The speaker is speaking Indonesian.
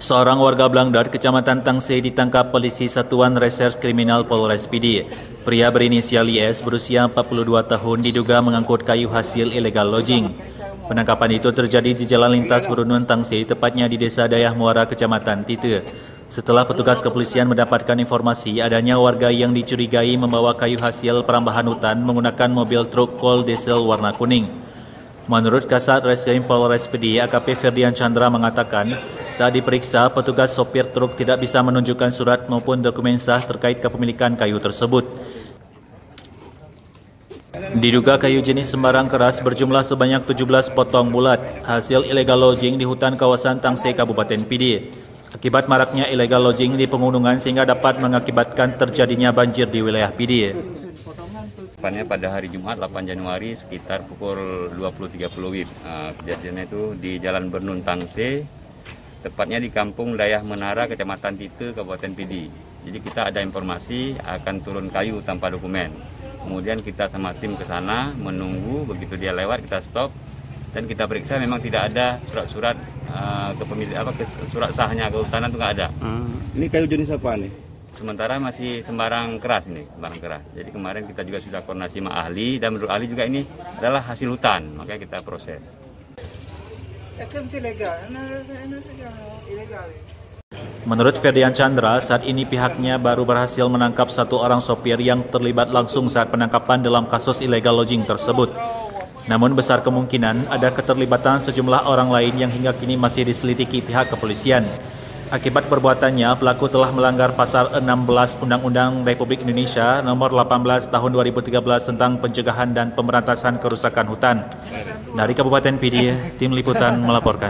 Seorang warga Blangdar, Kecamatan Tangsel ditangkap polisi Satuan Reserse Kriminal Polres PD. Pria berinisial IS berusia 42 tahun diduga mengangkut kayu hasil illegal logging. Penangkapan itu terjadi di Jalan Lintas Berunun Tangsel, tepatnya di Desa Dayah Muara, Kecamatan Tite. Setelah petugas kepolisian mendapatkan informasi adanya warga yang dicurigai membawa kayu hasil perambahan hutan menggunakan mobil truk kol diesel warna kuning. Menurut Kasat Reskrim Polres PD, AKP Ferdian Chandra mengatakan, saat diperiksa, petugas sopir truk tidak bisa menunjukkan surat maupun dokumen sah terkait kepemilikan kayu tersebut. Diduga kayu jenis sembarang keras berjumlah sebanyak 17 potong bulat, hasil illegal logging di hutan kawasan Tangsel, Kabupaten PD. Akibat maraknya illegal logging di pegunungan sehingga dapat mengakibatkan terjadinya banjir di wilayah PD. Pada hari Jumat 8 Januari sekitar pukul 20.30 WIB. Kejadiannya itu di Jalan Bernun Tangsel, tepatnya di Kampung Dayah Menara, Kecamatan Tite, Kabupaten PD. Jadi kita ada informasi akan turun kayu tanpa dokumen. Kemudian kita sama tim ke sana menunggu, begitu dia lewat kita stop dan kita periksa, memang tidak ada surat-surat kepemilikan surat sahnya kehutanan itu nggak ada. Ini kayu jenis apa nih? Sementara masih sembarang keras ini, sembarang keras. Jadi kemarin kita juga sudah koordinasi sama ahli dan menurut ahli juga ini adalah hasil hutan, makanya kita proses. Menurut Ferdian Chandra, saat ini pihaknya baru berhasil menangkap satu orang sopir yang terlibat langsung saat penangkapan dalam kasus illegal logging tersebut. Namun besar kemungkinan ada keterlibatan sejumlah orang lain yang hingga kini masih diselidiki pihak kepolisian. Akibat perbuatannya, pelaku telah melanggar pasal 16 Undang-Undang Republik Indonesia nomor 18 tahun 2013 tentang pencegahan dan pemberantasan kerusakan hutan. Dari Kabupaten PD, tim liputan melaporkan.